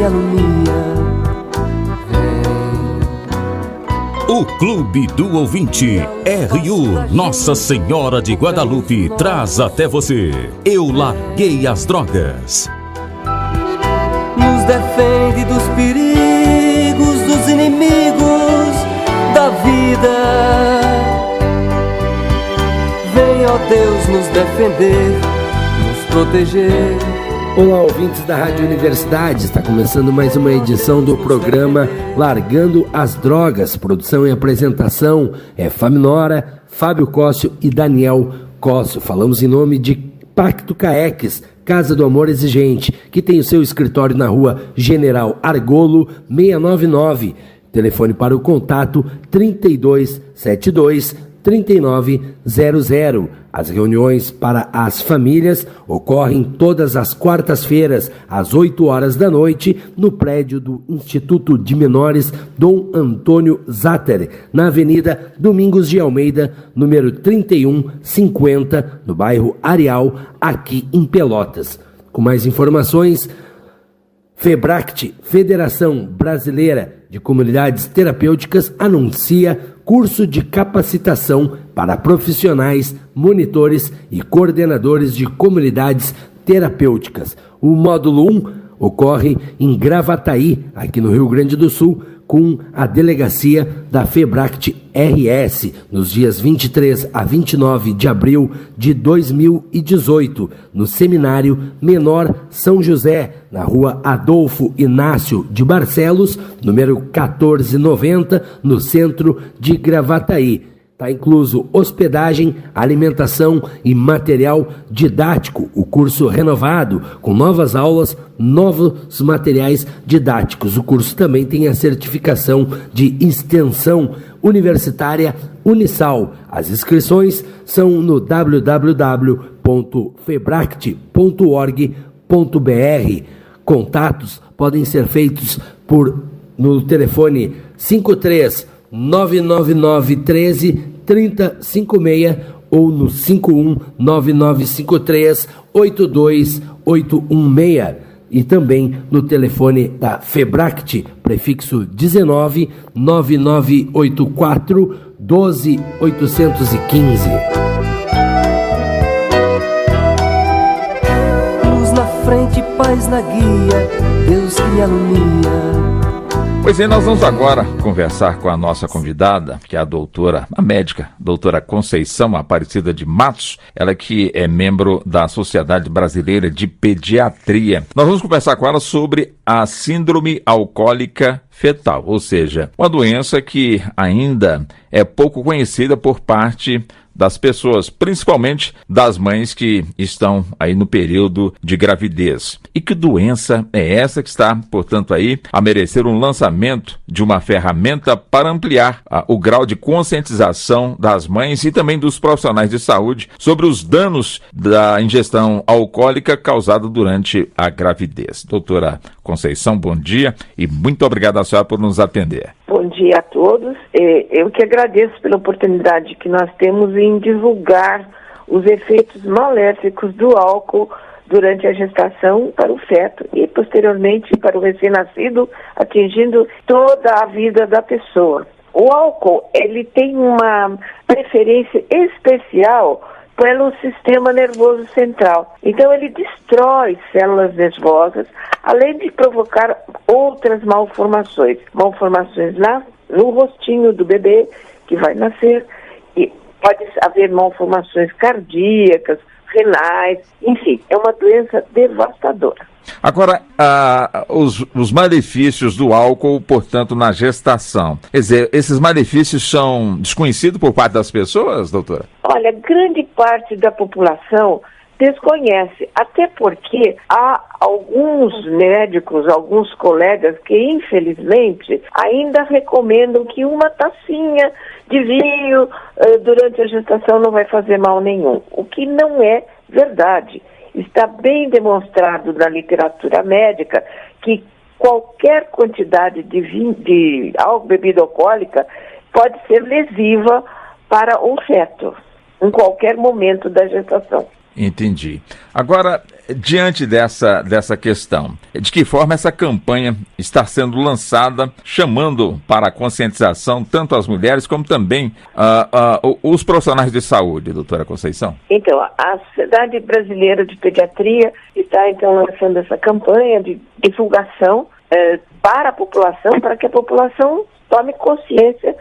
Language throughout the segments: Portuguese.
me alumia. O Clube do Ouvinte RU Nossa Senhora de Guadalupe traz até você Eu Larguei as Drogas. Nos defende dos perigos, dos inimigos da vida. Vem, ó Deus, nos defender, nos proteger. Olá, ouvintes da Rádio Universidade, está começando mais uma edição do programa Largando as Drogas. Produção e apresentação é Faminora, Fábio Cóssio e Daniel Cóssio. Falamos em nome de Pacto CAEX, Casa do Amor Exigente, que tem o seu escritório na rua General Argolo 699. Telefone para o contato 3272-3900. As reuniões para as famílias ocorrem todas as quartas-feiras, às 8 horas da noite, no prédio do Instituto de Menores Dom Antônio Zatter, na Avenida Domingos de Almeida, número 3150, no bairro Areal, aqui em Pelotas. Com mais informações, FEBRACT, Federação Brasileira de Comunidades Terapêuticas, anuncia curso de capacitação para profissionais, monitores e coordenadores de comunidades terapêuticas. O módulo 1 ocorre em Gravataí, aqui no Rio Grande do Sul, com a delegacia da FEBRACT RS, nos dias 23 a 29 de abril de 2018, no Seminário Menor São José, na rua Adolfo Inácio de Barcelos, número 1490, no centro de Gravataí. Está incluso hospedagem, alimentação e material didático. O curso renovado, com novas aulas, novos materiais didáticos. O curso também tem a certificação de extensão universitária Unisal. As inscrições são no www.febract.org.br. Contatos podem ser feitos no telefone 53 999 13 3056 ou no 51 9953 82816 e também no telefone da FEBRACT, prefixo 19 9984 12815. Luz na frente, paz na guia, Deus que me alumia. Pois é, nós vamos agora conversar com a nossa convidada, que é a médica, doutora Conceição Aparecida de Matos, ela que é membro da Sociedade Brasileira de Pediatria. Nós vamos conversar com ela sobre a síndrome alcoólica fetal, ou seja, uma doença que ainda é pouco conhecida por parte das pessoas, principalmente das mães que estão aí no período de gravidez. E que doença é essa que está, portanto, aí a merecer um lançamento de uma ferramenta para ampliar o grau de conscientização das mães e também dos profissionais de saúde sobre os danos da ingestão alcoólica causada durante a gravidez. Doutora Conceição, bom dia e muito obrigado a senhora por nos atender. Bom dia a todos. Eu que agradeço pela oportunidade que nós temos em divulgar os efeitos maléficos do álcool durante a gestação para o feto e posteriormente para o recém-nascido, atingindo toda a vida da pessoa. O álcool, ele tem uma preferência especial pelo sistema nervoso central. Então ele destrói células nervosas, além de provocar outras malformações. Malformações no rostinho do bebê que vai nascer, e pode haver malformações cardíacas, renais, enfim, é uma doença devastadora. Agora, os malefícios do álcool, portanto, na gestação. Quer dizer, esses malefícios são desconhecidos por parte das pessoas, doutora? Olha, grande parte da população desconhece, até porque há alguns médicos, alguns colegas que, infelizmente, ainda recomendam que uma tacinha de vinho durante a gestação não vai fazer mal nenhum, o que não é verdade. Está bem demonstrado na literatura médica que qualquer quantidade de vinho, de bebida alcoólica pode ser lesiva para o feto, em qualquer momento da gestação. Entendi. Agora, diante dessa questão, de que forma essa campanha está sendo lançada, chamando para a conscientização tanto as mulheres como também os profissionais de saúde, doutora Conceição? Então, a Sociedade Brasileira de Pediatria está, então, lançando essa campanha de divulgação para a população, para que a população tome consciência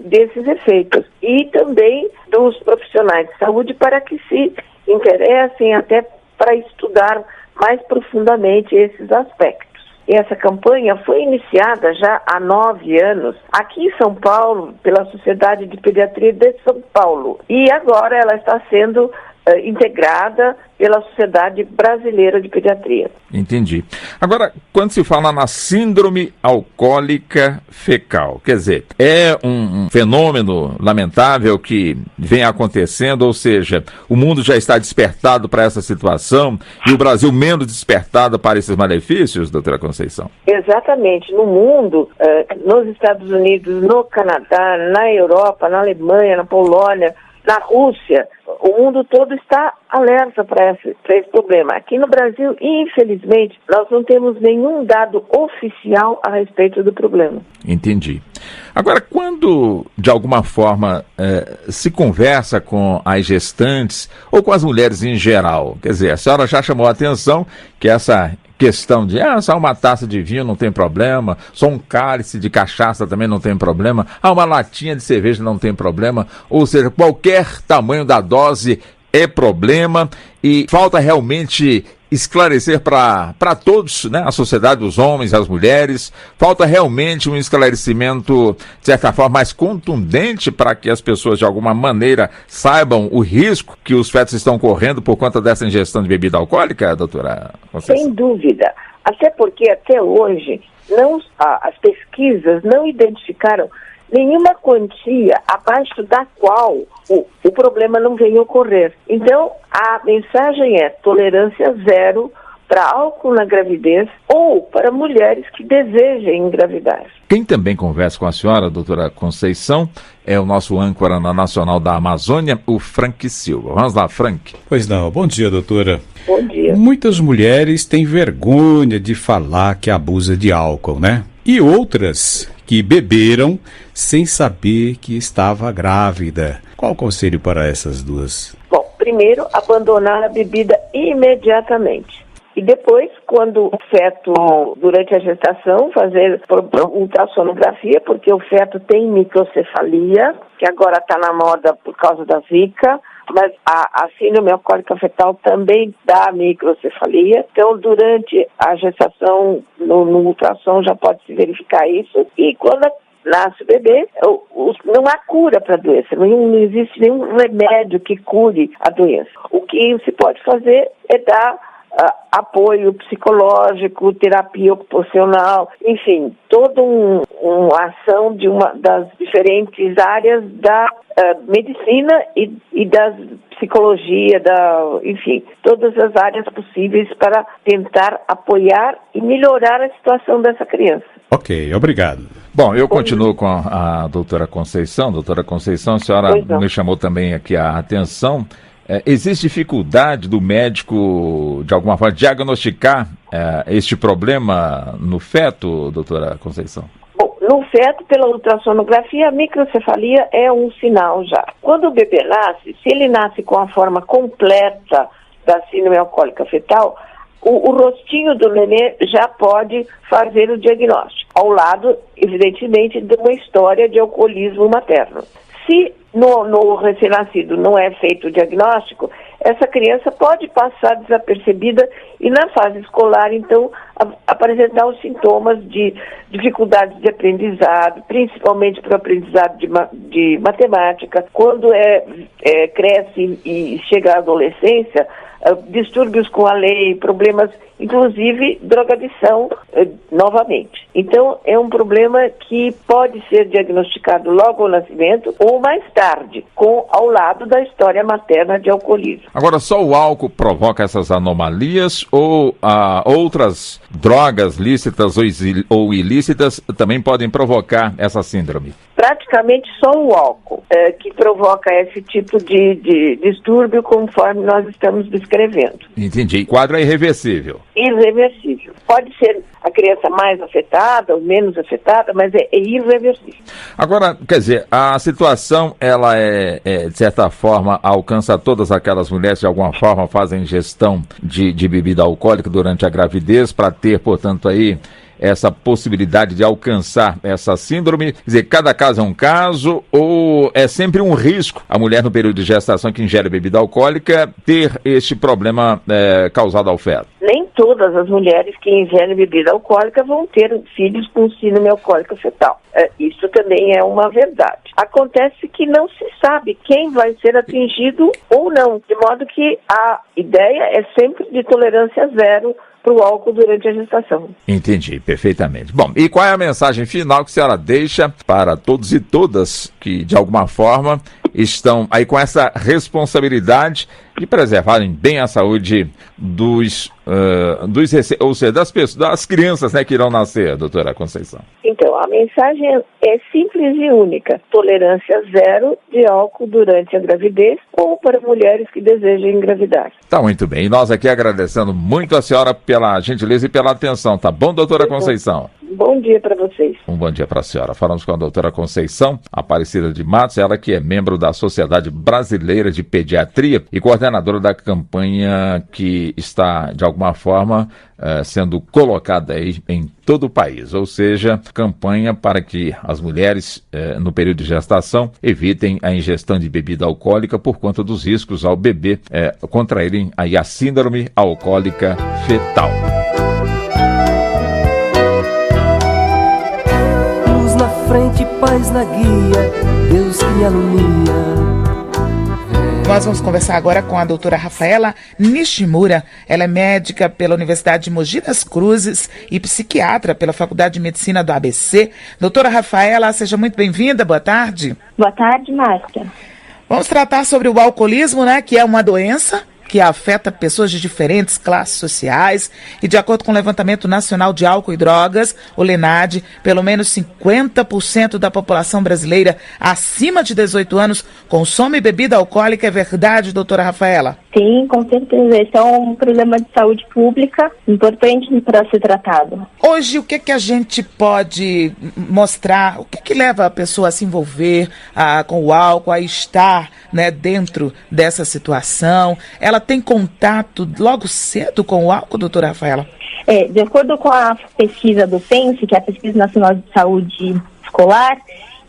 desses efeitos e também dos profissionais de saúde para que se interessem até para estudar mais profundamente esses aspectos. E essa campanha foi iniciada já há 9 anos aqui em São Paulo pela Sociedade de Pediatria de São Paulo e agora ela está sendo integrada pela Sociedade Brasileira de Pediatria. Entendi. Agora, quando se fala na síndrome alcoólica fecal, quer dizer, é um fenômeno lamentável que vem acontecendo, ou seja, o mundo já está despertado para essa situação e o Brasil menos despertado para esses malefícios, doutora Conceição? Exatamente. No mundo, nos Estados Unidos, no Canadá, na Europa, na Alemanha, na Polônia, na Rússia, o mundo todo está alerta para esse problema. Aqui no Brasil, infelizmente, nós não temos nenhum dado oficial a respeito do problema. Entendi. Agora, quando, de alguma forma, se conversa com as gestantes ou com as mulheres em geral, quer dizer, a senhora já chamou a atenção que essa questão de, só uma taça de vinho não tem problema, só um cálice de cachaça também não tem problema, uma latinha de cerveja não tem problema, ou seja, qualquer tamanho da dose é problema e falta realmente esclarecer para todos, né, a sociedade, os homens, as mulheres, falta realmente um esclarecimento, de certa forma, mais contundente para que as pessoas, de alguma maneira, saibam o risco que os fetos estão correndo por conta dessa ingestão de bebida alcoólica, doutora Conceição? Sem dúvida. Até porque, até hoje, as pesquisas não identificaram nenhuma quantia abaixo da qual o problema não venha a ocorrer. Então, a mensagem é tolerância zero para álcool na gravidez ou para mulheres que desejem engravidar. Quem também conversa com a senhora, doutora Conceição, é o nosso âncora na Nacional da Amazônia, o Frank Silva. Vamos lá, Frank. Pois não. Bom dia, doutora. Bom dia. Muitas mulheres têm vergonha de falar que abusa de álcool, né? E outras que beberam sem saber que estava grávida. Qual o conselho para essas duas? Bom, primeiro, abandonar a bebida imediatamente. E depois, quando o feto, durante a gestação, fazer ultrassonografia, porque o feto tem microcefalia, que agora está na moda por causa da Zika, mas a síndrome alcoólica fetal também dá microcefalia. Então, durante a gestação, no ultrassom já pode se verificar isso. E quando nasce o bebê, não há cura para a doença, não existe nenhum remédio que cure a doença. O que se pode fazer é dar apoio psicológico, terapia ocupacional, enfim, toda uma ação de uma das diferentes áreas da medicina e da psicologia, enfim, todas as áreas possíveis para tentar apoiar e melhorar a situação dessa criança. Ok, obrigado. Bom, eu continuo com a doutora Conceição. Doutora Conceição, a senhora me chamou também aqui a atenção. Existe dificuldade do médico, de alguma forma, diagnosticar este problema no feto, doutora Conceição? Bom, no feto, pela ultrassonografia, a microcefalia é um sinal já. Quando o bebê nasce, se ele nasce com a forma completa da síndrome alcoólica fetal, o rostinho do nenê já pode fazer o diagnóstico, ao lado, evidentemente, de uma história de alcoolismo materno. Se no recém-nascido não é feito o diagnóstico, essa criança pode passar desapercebida e na fase escolar, então, apresentar os sintomas de dificuldades de aprendizado, principalmente para o aprendizado de matemática. Quando cresce e chega à adolescência, distúrbios com a lei, problemas, inclusive drogadição, novamente. Então, é um problema que pode ser diagnosticado logo ao nascimento ou mais tarde, ao lado da história materna de alcoolismo. Agora, só o álcool provoca essas anomalias ou outras drogas lícitas ou ilícitas também podem provocar essa síndrome? praticamente só o álcool que provoca esse tipo de distúrbio, conforme nós estamos descrevendo. Entendi. O quadro é irreversível. Irreversível. Pode ser a criança mais afetada ou menos afetada, mas é irreversível. Agora, quer dizer, a situação, ela de certa forma, alcança todas aquelas mulheres que de alguma forma fazem ingestão de bebida alcoólica durante a gravidez para ter, portanto, aí essa possibilidade de alcançar essa síndrome? Quer dizer, cada caso é um caso ou é sempre um risco a mulher no período de gestação que ingere bebida alcoólica ter este problema causado ao feto? Nem todas as mulheres que ingerem bebida alcoólica vão ter filhos com síndrome alcoólica fetal. Isso também é uma verdade. Acontece que não se sabe quem vai ser atingido ou não, de modo que a ideia é sempre de tolerância zero para o álcool durante a gestação. Entendi, perfeitamente. Bom, e qual é a mensagem final que a senhora deixa para todos e todas que, de alguma forma, estão aí com essa responsabilidade de preservarem bem a saúde ou seja, das crianças, né, que irão nascer, doutora Conceição? Então, a mensagem é simples e única. Tolerância zero de álcool durante a gravidez ou para mulheres que desejam engravidar. Tá muito bem. E nós aqui agradecendo muito a senhora pela gentileza e pela atenção, tá bom, doutora Conceição? Bom dia para vocês. Um bom dia para a senhora. Falamos com a doutora Conceição Aparecida de Matos, ela que é membro da Sociedade Brasileira de Pediatria e coordenadora da campanha que está, de alguma forma, sendo colocada aí em todo o país, ou seja, campanha para que as mulheres, no período de gestação, evitem a ingestão de bebida alcoólica por conta dos riscos ao bebê contraírem aí a síndrome alcoólica fetal. Luz na frente, paz na guia, Deus que me alumia. Nós vamos conversar agora com a doutora Rafaela Nishimura. Ela é médica pela Universidade de Mogi das Cruzes e psiquiatra pela Faculdade de Medicina do ABC. Doutora Rafaela, seja muito bem-vinda. Boa tarde. Boa tarde, Márcia. Vamos tratar sobre o alcoolismo, né, que é uma doença que afeta pessoas de diferentes classes sociais e, de acordo com o Levantamento Nacional de Álcool e Drogas, o LENAD, pelo menos 50% da população brasileira acima de 18 anos consome bebida alcoólica. É verdade, doutora Rafaela? Sim, com certeza. Esse é um problema de saúde pública importante para ser tratado. Hoje, o que a gente pode mostrar? O que leva a pessoa a se envolver com o álcool, a estar, né, dentro dessa situação? Ela tem contato logo cedo com o álcool, doutora Rafaela? De acordo com a pesquisa do PENSE, que é a Pesquisa Nacional de Saúde Escolar,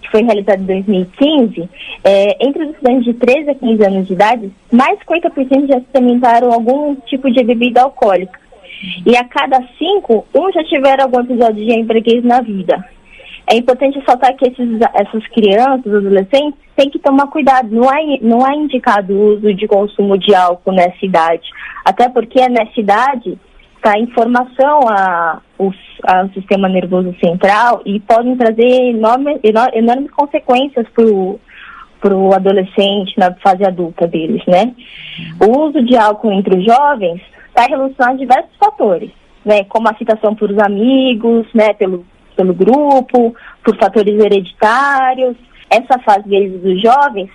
que foi realizada em 2015, entre os estudantes de 13 a 15 anos de idade, mais de 50% já experimentaram algum tipo de bebida alcoólica. E a cada 5, já tiveram algum episódio de embriaguez na vida. É importante ressaltar que essas crianças, adolescentes, têm que tomar cuidado. Não é indicado o uso de consumo de álcool nessa idade. Até porque nessa idade está em formação ao sistema nervoso central e podem trazer enormes consequências para o adolescente na fase adulta deles, né? O uso de álcool entre os jovens está relacionado a diversos fatores, né? Como a citação por os amigos, né? Pelo grupo, por fatores hereditários. Essa fase deles, dos jovens,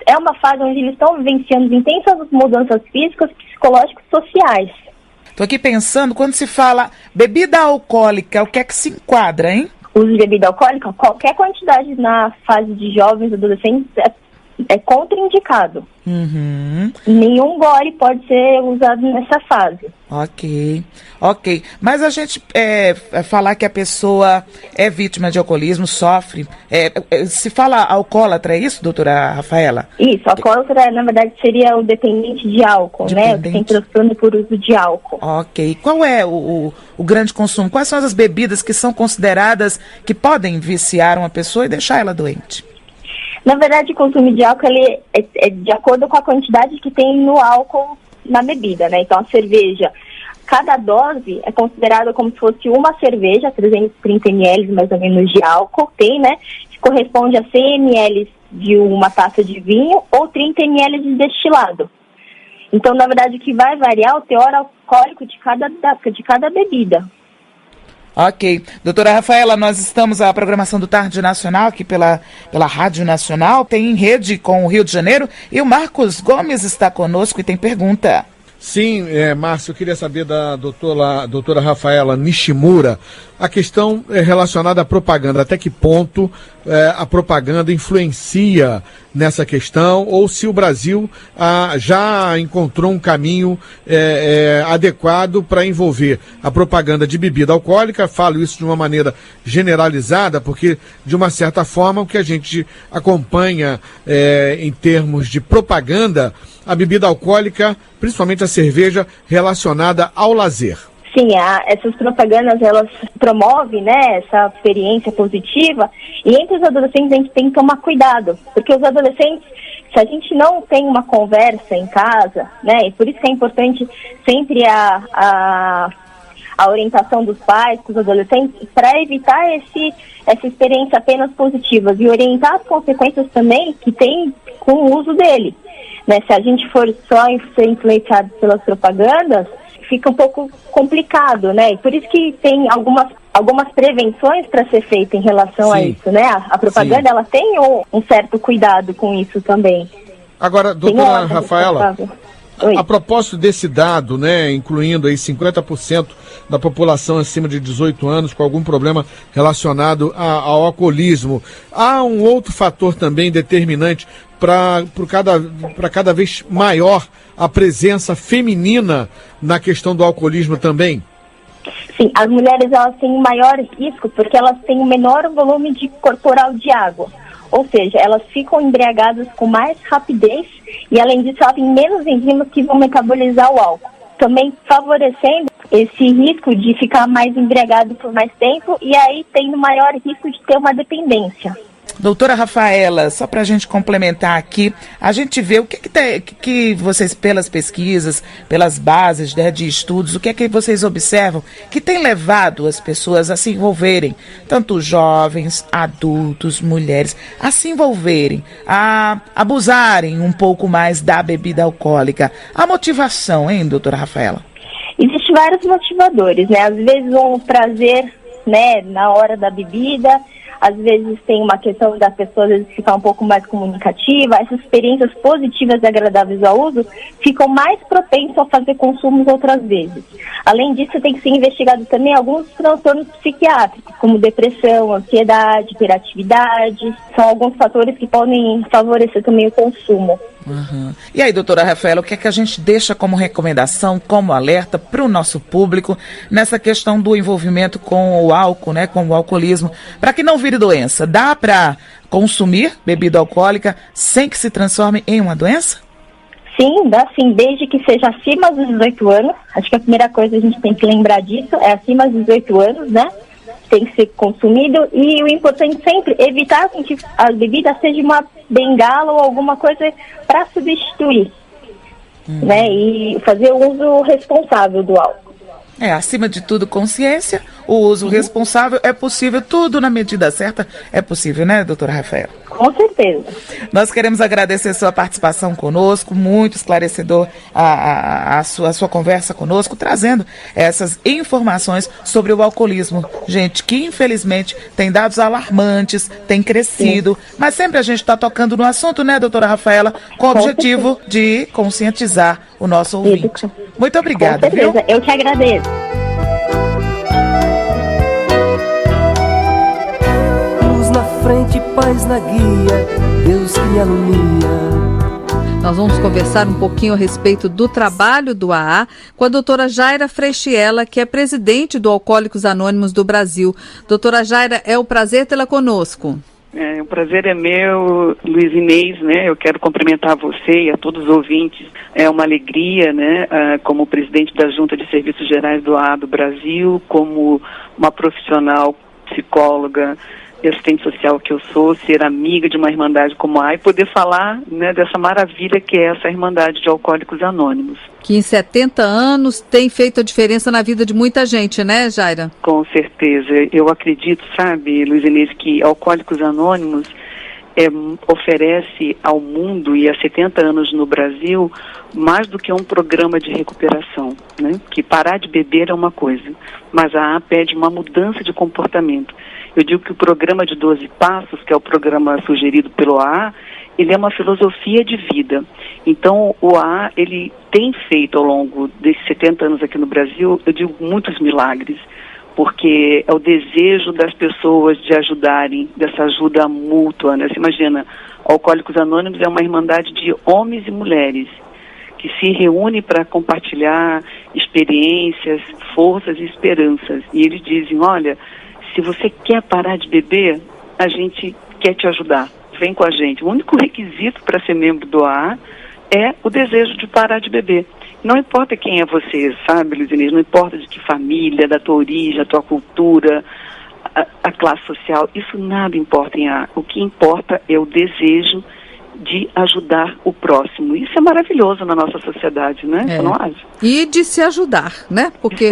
é uma fase onde eles estão vivenciando intensas mudanças físicas, psicológicas e sociais. Estou aqui pensando, quando se fala bebida alcoólica, o que é que se enquadra, hein? O uso de bebida alcoólica, qualquer quantidade na fase de jovens e adolescentes é contraindicado. Uhum. Nenhum gole pode ser usado nessa fase. Ok. Mas a gente falar que a pessoa é vítima de alcoolismo, sofre, se fala alcoólatra, é isso, doutora Rafaela? Isso, alcoólatra, na verdade, seria o dependente de álcool, né? O que tem transtorno por uso de álcool. Ok. Qual é o grande consumo? Quais são as bebidas que são consideradas que podem viciar uma pessoa e deixar ela doente? Na verdade, o consumo de álcool ele é de acordo com a quantidade que tem no álcool na bebida, né? Então, a cerveja, cada dose é considerada como se fosse uma cerveja, 330 ml mais ou menos de álcool, tem, né? Que corresponde a 100 ml de uma taça de vinho ou 30 ml de destilado. Então, na verdade, o que vai variar é o teor alcoólico de cada bebida. Ok. Doutora Rafaela, nós estamos a programação do Tarde Nacional aqui pela Rádio Nacional, tem rede com o Rio de Janeiro, e o Marcos Gomes está conosco e tem pergunta. Sim, Márcio, eu queria saber da doutora Rafaela Nishimura a questão relacionada à propaganda. Até que ponto a propaganda influencia nessa questão, ou se o Brasil já encontrou um caminho adequado para envolver a propaganda de bebida alcoólica. Falo isso de uma maneira generalizada, porque, de uma certa forma, o que a gente acompanha em termos de propaganda, a bebida alcoólica, principalmente a cerveja, relacionada ao lazer. Sim, essas propagandas, elas promovem, né, essa experiência positiva, e entre os adolescentes a gente tem que tomar cuidado, porque os adolescentes, se a gente não tem uma conversa em casa, né, e por isso que é importante sempre a orientação dos pais com os adolescentes, para evitar essa experiência apenas positiva, e orientar as consequências também que tem com o uso dele. Né, se a gente for só ser influenciado pelas propagandas, fica um pouco complicado, né? E por isso que tem algumas prevenções para ser feita em relação a isso, né? A propaganda, ela tem um certo cuidado com isso também. Agora, doutora Rafaela, a propósito desse dado, né, incluindo aí 50% da população acima de 18 anos com algum problema relacionado ao alcoolismo, há um outro fator também determinante para cada vez maior a presença feminina na questão do alcoolismo também? Sim, as mulheres, elas têm um maior risco porque elas têm um menor volume corporal de água. Ou seja, elas ficam embriagadas com mais rapidez e, além disso, elas têm menos enzimas que vão metabolizar o álcool, também favorecendo esse risco de ficar mais embriagado por mais tempo e aí tendo maior risco de ter uma dependência. Doutora Rafaela, só para a gente complementar aqui, a gente vê o que vocês, pelas pesquisas, pelas bases, né, de estudos, o que é que vocês observam que tem levado as pessoas a se envolverem, tanto jovens, adultos, mulheres, a se envolverem, a abusarem um pouco mais da bebida alcoólica. A motivação, hein, doutora Rafaela? Existem vários motivadores, né? Às vezes um prazer, né, na hora da bebida. Às vezes tem uma questão da pessoa às vezes ficar um pouco mais comunicativa. Essas experiências positivas e agradáveis ao uso ficam mais propensas a fazer consumos outras vezes. Além disso, tem que ser investigado também alguns transtornos psiquiátricos, como depressão, ansiedade, hiperatividade. São alguns fatores que podem favorecer também o consumo. Uhum. E aí, doutora Rafaela, o que é que a gente deixa como recomendação, como alerta para o nosso público nessa questão do envolvimento com o álcool, né, com o alcoolismo, para que não vire doença? Dá para consumir bebida alcoólica sem que se transforme em uma doença? Sim, dá sim, desde que seja acima dos 18 anos. Acho que a primeira coisa a gente tem que lembrar disso, é acima dos 18 anos, né? Tem que ser consumido, e o importante sempre é evitar que a bebida seja uma bengala ou alguma coisa para substituir, né? E fazer o uso responsável do álcool. Acima de tudo, consciência, o uso responsável é possível, tudo na medida certa é possível, né, doutora Rafaela? Com certeza. Nós queremos agradecer sua participação conosco, muito esclarecedor a sua conversa conosco, trazendo essas informações sobre o alcoolismo, gente, que infelizmente tem dados alarmantes, tem crescido, mas sempre a gente está tocando no assunto, né, doutora Rafaela, com o objetivo de conscientizar o nosso ouvinte. Muito obrigada, viu? Eu que agradeço. Luz na frente, paz na guia, Deus que me alumia. Nós vamos conversar um pouquinho a respeito do trabalho do AA com a doutora Jaira Freixiela, que é presidente do Alcoólicos Anônimos do Brasil. Doutora Jaira, é um prazer tê-la conosco. O prazer é meu, Luiz Inês, né? Eu quero cumprimentar você e a todos os ouvintes. É uma alegria, né? Como presidente da Junta de Serviços Gerais do AA do Brasil, como uma profissional psicóloga e assistente social que eu sou, ser amiga de uma irmandade como a AA e poder falar, né, dessa maravilha que é essa Irmandade de Alcoólicos Anônimos. Que em 70 anos tem feito a diferença na vida de muita gente, né, Jaira? Com certeza. Eu acredito, sabe, Luiz Inês, que Alcoólicos Anônimos oferece ao mundo e há 70 anos no Brasil mais do que um programa de recuperação, né? Que parar de beber é uma coisa, mas a AA pede uma mudança de comportamento. Eu digo que o programa de 12 Passos, que é o programa sugerido pelo AA, ele é uma filosofia de vida. Então, o AA, ele tem feito ao longo desses 70 anos aqui no Brasil, eu digo, muitos milagres, porque é o desejo das pessoas de ajudarem, dessa ajuda mútua, né? Você imagina, Alcoólicos Anônimos é uma irmandade de homens e mulheres que se reúnem para compartilhar experiências, forças e esperanças. E eles dizem, olha, se você quer parar de beber, a gente quer te ajudar, vem com a gente. O único requisito para ser membro do AA é o desejo de parar de beber. Não importa quem é você, sabe, Luiz Inês, não importa de que família, da tua origem, da tua cultura, a classe social, isso nada importa em AA. O que importa é o desejo de ajudar o próximo. Isso é maravilhoso na nossa sociedade, né? Você não acha? E de se ajudar, né? Porque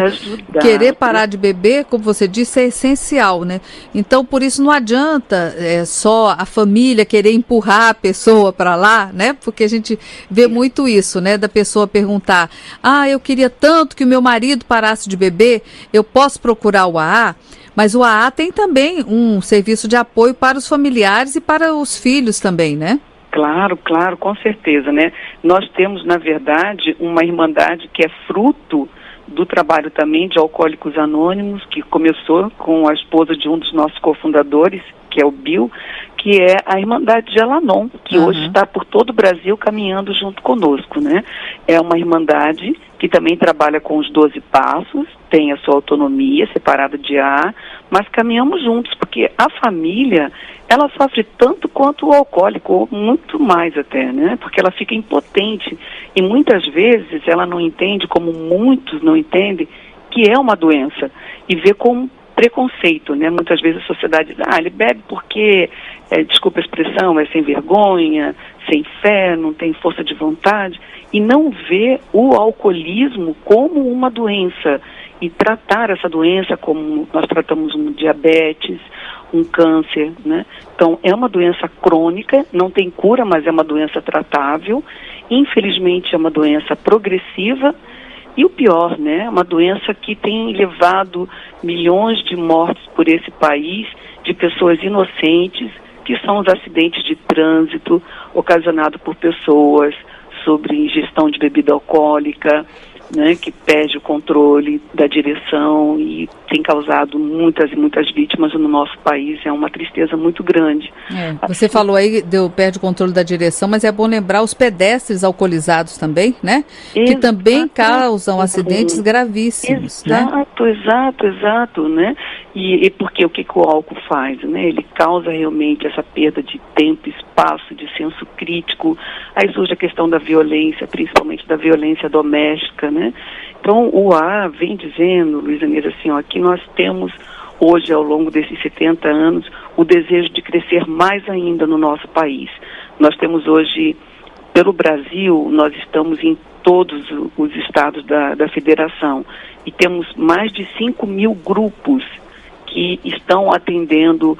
querer parar de beber, como você disse, é essencial, né? Então, por isso não adianta só a família querer empurrar a pessoa para lá, né? Porque a gente vê muito isso, né? Da pessoa perguntar, eu queria tanto que o meu marido parasse de beber, eu posso procurar o AA? Mas o AA tem também um serviço de apoio para os familiares e para os filhos também, né? Claro, claro, com certeza, né? Nós temos, na verdade, uma irmandade que é fruto do trabalho também de Alcoólicos Anônimos, que começou com a esposa de um dos nossos cofundadores, que é o Bill, que é a Irmandade de Alanon, que hoje está por todo o Brasil caminhando junto conosco, né? É uma irmandade que também trabalha com os 12 passos, tem a sua autonomia separada de AA, mas caminhamos juntos, porque a família, ela sofre tanto quanto o alcoólico, ou muito mais até, né? Porque ela fica impotente e muitas vezes ela não entende, como muitos não entendem, que é uma doença e vê como preconceito, né? Muitas vezes a sociedade diz, ele bebe porque, desculpa a expressão, é sem vergonha, sem fé, não tem força de vontade, e não vê o alcoolismo como uma doença, e tratar essa doença como nós tratamos um diabetes, um câncer, né? Então, é uma doença crônica, não tem cura, mas é uma doença tratável, infelizmente é uma doença progressiva, e o pior, né, uma doença que tem levado milhões de mortes por esse país, de pessoas inocentes, que são os acidentes de trânsito ocasionados por pessoas sobre ingestão de bebida alcoólica, né, que perde o controle da direção e tem causado muitas e muitas vítimas no nosso país. É uma tristeza muito grande. Você falou aí, perde o controle da direção, mas é bom lembrar os pedestres alcoolizados também, né? Que também causam acidentes gravíssimos. Exato, né? E porque o que o álcool faz, né? Ele causa realmente essa perda de tempo, espaço, de senso crítico. Aí surge a questão da violência, principalmente da violência doméstica, né? Então, o AA vem dizendo, Luiz Inês, assim, que nós temos hoje, ao longo desses 70 anos, o desejo de crescer mais ainda no nosso país. Nós temos hoje, pelo Brasil, nós estamos em todos os estados da federação e temos mais de 5 mil grupos que estão atendendo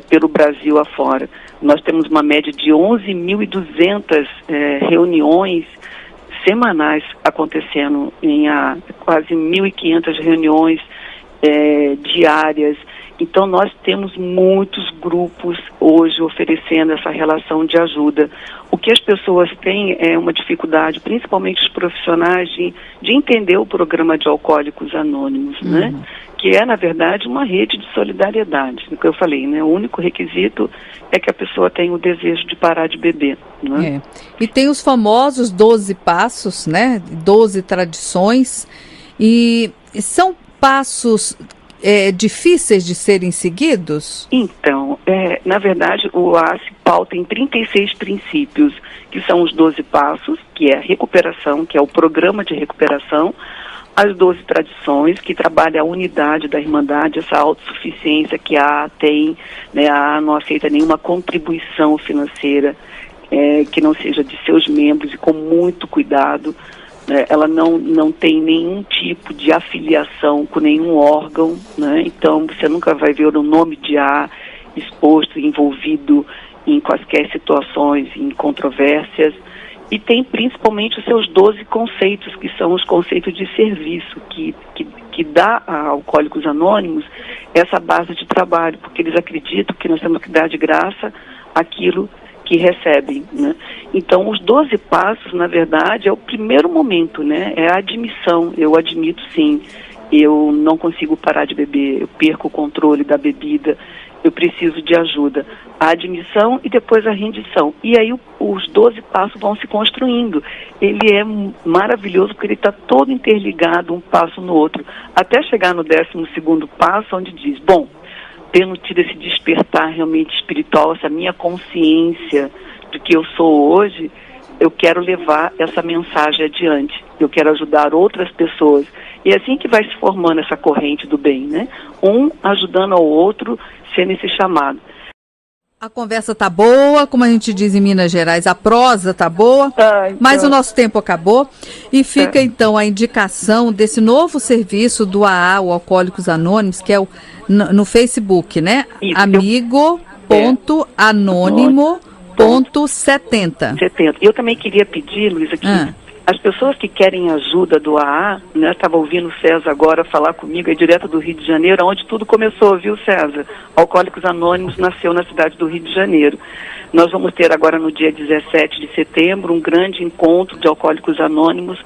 pelo Brasil afora. Nós temos uma média de 11.200 reuniões semanais acontecendo, em quase 1.500 reuniões diárias. Então nós temos muitos grupos hoje oferecendo essa relação de ajuda. O que as pessoas têm é uma dificuldade, principalmente os profissionais, de entender o programa de Alcoólicos Anônimos, né? Que é, na verdade, uma rede de solidariedade, no que eu falei, né? O único requisito é que a pessoa tenha o desejo de parar de beber, não é? E tem os famosos 12 passos, né? 12 tradições, e são passos difíceis de serem seguidos? Então, na verdade, o AA se pauta em 36 princípios, que são os 12 passos, que é a recuperação, que é o programa de recuperação, as 12 tradições, que trabalha a unidade da Irmandade, essa autossuficiência que a AA tem, né? A AA não aceita nenhuma contribuição financeira que não seja de seus membros, e com muito cuidado. Ela não tem nenhum tipo de afiliação com nenhum órgão, né? Então você nunca vai ver o nome de AA exposto, envolvido em quaisquer situações, em controvérsias, e tem principalmente os seus 12 conceitos, que são os conceitos de serviço, que dá a Alcoólicos Anônimos essa base de trabalho, porque eles acreditam que nós temos que dar de graça aquilo que recebem, né? Então, os 12 passos, na verdade, é o primeiro momento, né? É a admissão. Eu admito, sim, eu não consigo parar de beber, eu perco o controle da bebida, eu preciso de ajuda. A admissão e depois a rendição. E aí os 12 passos vão se construindo. Ele é maravilhoso porque ele está todo interligado, um passo no outro, até chegar no 12º passo, onde diz, bom, tendo tido esse despertar realmente espiritual, essa minha consciência de que eu sou hoje, eu quero levar essa mensagem adiante. Eu quero ajudar outras pessoas. E é assim que vai se formando essa corrente do bem, né? Um ajudando ao outro, sendo esse chamado. A conversa tá boa, como a gente diz em Minas Gerais, a prosa tá boa, mas o nosso tempo acabou. E fica então a indicação desse novo serviço do AA, o Alcoólicos Anônimos, que é no Facebook, né? Amigo.anônimo.70. Eu também queria pedir, Luísa, que as pessoas que querem ajuda do AA, né, estava ouvindo o César agora falar comigo, é direto do Rio de Janeiro, onde tudo começou, viu, César? Alcoólicos Anônimos nasceu na cidade do Rio de Janeiro. Nós vamos ter agora no dia 17 de setembro um grande encontro de Alcoólicos Anônimos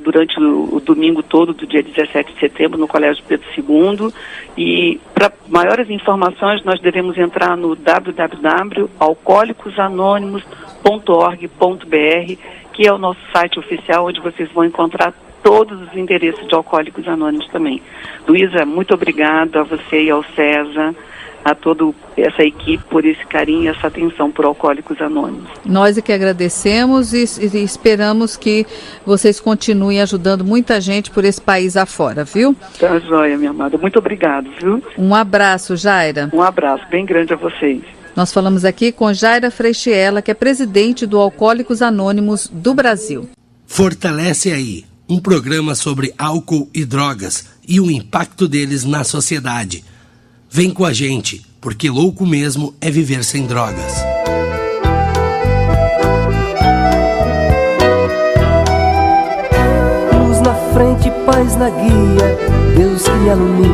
durante o domingo todo do dia 17 de setembro no Colégio Pedro II. E para maiores informações nós devemos entrar no www.alcoolicosanonimos.org.br, que é o nosso site oficial, onde vocês vão encontrar todos os endereços de Alcoólicos Anônimos também. Luísa, muito obrigada a você e ao César, a toda essa equipe por esse carinho e essa atenção por Alcoólicos Anônimos. Nós é que agradecemos e esperamos que vocês continuem ajudando muita gente por esse país afora, viu? Tá joia, minha amada. Muito obrigado, viu? Um abraço, Jaira. Um abraço bem grande a vocês. Nós falamos aqui com Jaira Freixiela, que é presidente do Alcoólicos Anônimos do Brasil. Fortalece Aí, um programa sobre álcool e drogas e o impacto deles na sociedade. Vem com a gente, porque louco mesmo é viver sem drogas. Luz na frente, paz na guia, Deus que me alumia.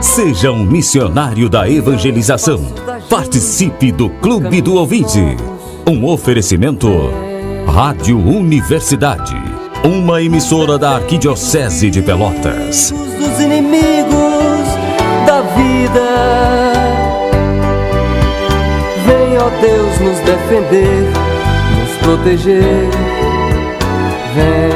Seja um missionário da evangelização. Participe do Clube do Ouvinte. Um oferecimento Rádio Universidade, uma emissora da Arquidiocese de Pelotas. Dos inimigos da vida, vem, ó Deus, nos defender, nos proteger. Vem.